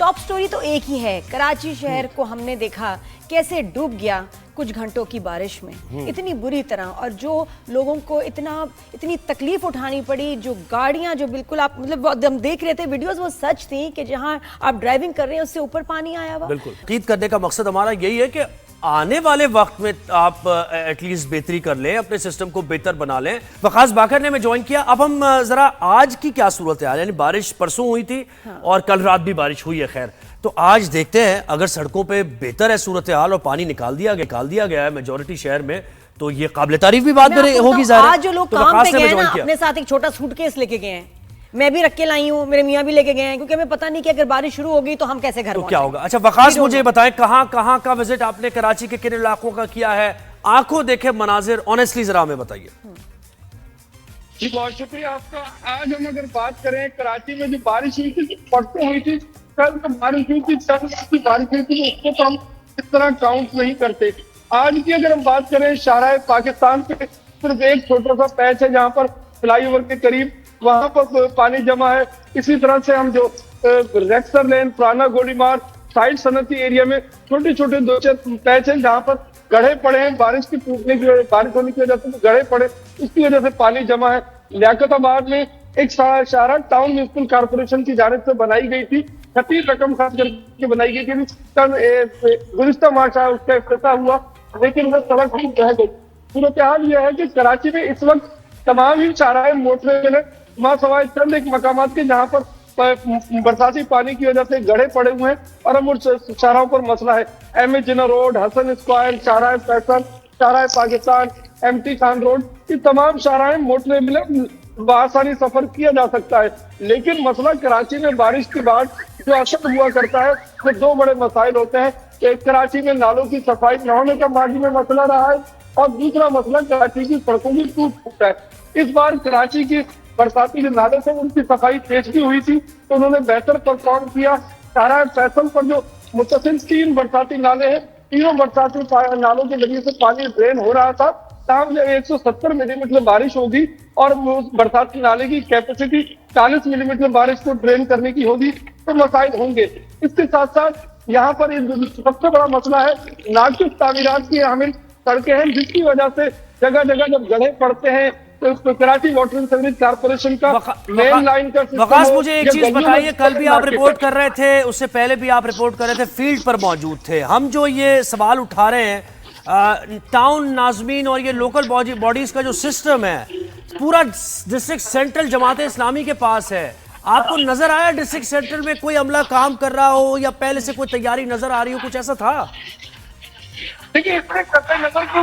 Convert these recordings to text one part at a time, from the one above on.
Top story تو ایک ہی ہے، کراچی شہر کو ہم نے دیکھا کیسے ڈوب گیا کچھ گھنٹوں کی بارش میں، اتنی بری طرح، اور جو لوگوں کو اتنی تکلیف اٹھانی پڑی، جو گاڑیاں جو بالکل آپ مطلب ہم دیکھ رہے تھے ویڈیوز، وہ سچ تھیں کہ جہاں آپ ڈرائیونگ کر رہے ہیں اس سے اوپر پانی آیا ہوا۔ بالکل تقید کرنے کا مقصد ہمارا یہی ہے کہ آنے والے وقت میں آپ ایٹ لیسٹ بہتری کر لیں، اپنے سسٹم کو بہتر بنا لیں۔ وقاص باقر نے ہمیں جوائن کیا۔ اب ہم ذرا آج کی کیا صورتحال، یعنی بارش پرسوں ہوئی تھی اور کل رات بھی بارش ہوئی ہے، خیر تو آج دیکھتے ہیں اگر سڑکوں پہ بہتر ہے صورتحال اور پانی نکال دیا گیا ہے میجورٹی شہر میں، تو یہ قابل تعریف بھی بات ہوگی ظاہر ہے۔ آج جو لوگ کام پہ گئے ہیں نا، اپنے ساتھ ایک چھوٹا سوٹ کیس لے کے گئے ہیں، میں بھی رکھ کے لائی ہوں، میرے میاں بھی لے کے گئے ہیں، کیونکہ ہمیں پتہ نہیں کہ اگر بارش شروع ہوگی تو ہم کیسے گھر تو کیا ہوگا۔ اچھا وقاص مجھے بتائیں کہاں کا وزٹ آپ نے کراچی کے کن علاقوں کا کیا ہے، آنکھوں دیکھے مناظر آنیسٹلی ذرا ہمیں بتائیے۔ جی بہت شکریہ آپ کا۔ آج ہم اگر بات کریں کراچی میں جو بارش ہوئی تھی، پرسوں ہوئی تھی، کل جو بارش ہوئی تھی، کی بارش ہوئی تھی، اس کو تو ہم اس طرح کاؤنٹ نہیں کرتے۔ آج کی اگر ہم بات کریں شارع پاکستان پہ صرف ایک چھوٹا سا پیچ ہے جہاں پر فلائی اوور کے قریب وہاں پر پانی جمع ہے۔ اسی طرح سے ہم جو ریکسر لین، پرانا گولی مار، سائڈ صنعتی ایریا میں چھوٹے چھوٹے دو چار پیچ ہیں جہاں پر گڑھے پڑے ہیں، بارش کی ٹوٹنے کی وجہ، بارش ہونے کی وجہ سے گڑھے پڑے، اس کی وجہ سے پانی جمع ہے۔ لیاقت آباد میں ایک شارع ٹاؤن میونسپل کارپوریشن کی جانب سے بنائی گئی تھی، 36 رقم خرچ کر کے بنائی گئی تھی، گزشتہ ماہ اس کا افتتاح ہوا، لیکن وہ سڑک بھی رہ گئی۔ صورتحال یہ ہے کہ کراچی میں اس وقت تمام ہی شاہراہیں موٹر میں ماں سوائے چند ایک مقامات کے جہاں پر برساتی پانی کی وجہ سے گڑھے پڑے ہوئے ہیں، اور ہم شاہراہوں پر مسئلہ ہے۔ M A Jinnah road, Hassan square, Shahrah Faisal, Shahrah Pakistan, M T Khan road, یہ تمام شاہراہیں موٹر میں بآسانی سفر کیا جا سکتا ہے، لیکن مسئلہ کراچی میں بارش کے بعد جو اثر ہوا کرتا ہے وہ دو بڑے مسائل ہوتے ہیں۔ ایک کراچی میں نالوں کی صفائی نہ ہونے کا ماضی میں مسئلہ رہا ہے، اور دوسرا مسئلہ کراچی کی سڑکوں کی ٹوٹ پھوٹ ہے۔ اس بار کراچی کی برساتی نالے سے ان کی صفائی پیشگی ہوئی تھی تو انہوں نے بہتر پرفارم کیا۔ شاہراہ فیصل پر جو متصل 3 برساتی نالے ہیں، تینوں برساتی نالوں کے ذریعے سے پانی ڈرین ہو رہا تھا، تاہم جب 170 ملی میٹر بارش ہوگی اور برساتی نالے کی کیپیسٹی 40 ملی میٹر بارش کو ڈرین کرنے کی ہوگی تو مسائل ہوں گے۔ اس کے ساتھ ساتھ یہاں پر سب سے بڑا مسئلہ ہے ناقص تعمیرات کی حامل سڑکیں ہیں، جس کی وجہ سے جگہ جگہ جب گڑھے پڑتے ہیں تو Karachi water and sewerage corporation کا مین لائن کا وقاص مجھے ایک چیز بتائیے، کل بھی آپ رپورٹ کر رہے تھے، اس سے پہلے بھی آپ رپورٹ کر رہے تھے، فیلڈ پر موجود تھے، ہم جو یہ سوال اٹھا رہے ہیں ٹاؤن ناظمین اور یہ لوکل باڈیز کا جو سسٹم ہے پورا ڈسٹرکٹ سینٹرل جماعت اسلامی کے پاس ہے، آپ کو نظر آیا ڈسٹرکٹ سینٹرل میں کوئی عملہ کام کر رہا ہو یا پہلے سے کوئی تیاری نظر آ رہی ہو، کچھ ایسا تھا؟ دیکھیے اس میں قطع نظر کی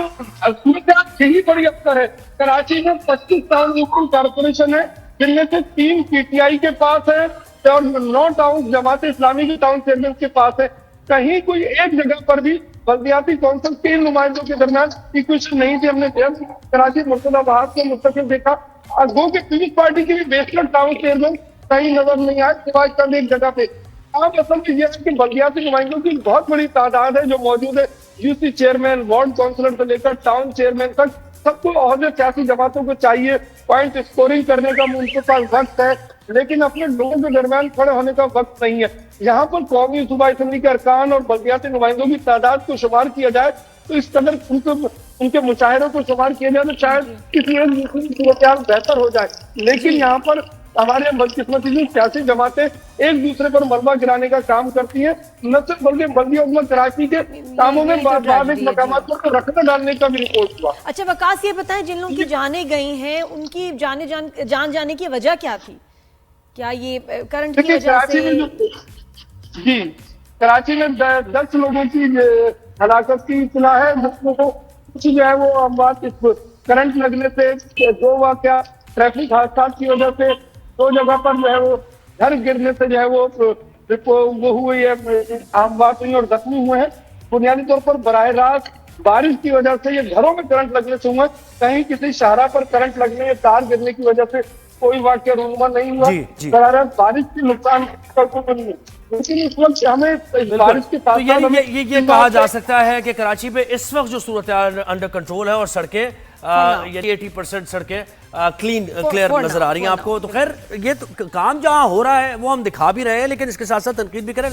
صورتحال یہی بڑی افسر ہے۔ کراچی میں 25 ٹاؤن میونسپل کارپوریشن ہے، جن میں سے 3 پی ٹی آئی کے پاس ہے اور 9 ٹاؤن جماعت اسلامی کی ٹاؤن چیئرمین کے پاس ہے۔ کہیں کوئی ایک جگہ پر بھی بلدیاتی کونسل 3 نمائندوں کے درمیان ایکویشن نہیں تھی۔ ہم نے کراچی مرتضی بہار کو مستقل دیکھا، اور گو کہ پیپلز پارٹی کی بھی بیسلر ٹاؤن چیئرمین کہیں نظر نہیں آئے سوائے چند ایک جگہ پہ۔ عام اصل میں یہ ہے کہ بلدیاتی نمائندوں کی بہت بڑی تعداد ہے جو موجود ہے، U C chairman, ward councillor سے لے کر ٹاؤن چیئرمین تک سب کو عہدے سیاسی جماعتوں کو چاہیے، پوائنٹ اسکورنگ کرنے کا ان کے پاس وقت ہے، لیکن اپنے لوگوں کے درمیان کھڑے ہونے کا وقت نہیں ہے۔ یہاں پر قومی صوبائی اسمبلی کے ارکان اور بلدیاتی نمائندوں کی تعداد کو شمار کیا جائے تو اس قدر ان کے مشاہدوں کو شمار کیا جائے تو شاید کسی صورتحال بہتر ہو جائے، لیکن یہاں پر ہمارے بدقسمتی سے سیاسی جماعتیں ایک دوسرے پر ملبہ گرانے کا کام کرتی ہیں، نہ صرف بلکہ بلدی حکومت کراچی کے کاموں میں بعض ایک مقامات پر رکھنا ڈالنے کا بھی رپورٹ ہوا۔ اچھا وقاص یہ بتائیں، جن لوگوں کی جانیں گئی ہیں ان کی جان جانے کی وجہ کیا تھی؟ کیا یہ کرنٹ کی وجہ سے؟ جی کراچی میں 10 لوگوں کی ہلاکت کی اطلاع ہے، جس میں تو کچھ جو ہے وہ بات کرنٹ لگنے سے، 2 واقعہ ٹریفک حادثات کی وجہ سے، 2 جگہ پر جو ہے وہ گھر گرنے سے جو ہے وہ ہوئی ہے، عام بات ہوئی اور زخمی ہوئے ہیں۔ بنیادی طور پر براہ راست بارش کی وجہ سے یہ گھروں میں کرنٹ لگنے سے ہوئے، کہیں کسی شاہراہ پر کرنٹ لگنے یا تار گرنے کی وجہ سے کوئی واقعہ رونما نہیں ہوا۔ براہ بارش کی نقصان کو نہیں ہے، لیکن اس وقت ہمیں بارش کے ساتھ یہ کہا جا سکتا ہے کہ کراچی پہ اس وقت جو صورتحال انڈر کنٹرول ہے اور سڑکیں یعنی 80% سڑکیں کلیئر for نظر now, آ رہی ہیں for آپ کو. تو خیر یہ کام جہاں ہو رہا ہے وہ ہم دکھا بھی رہے ہیں لیکن اس کے ساتھ ساتھ تنقید بھی کریں.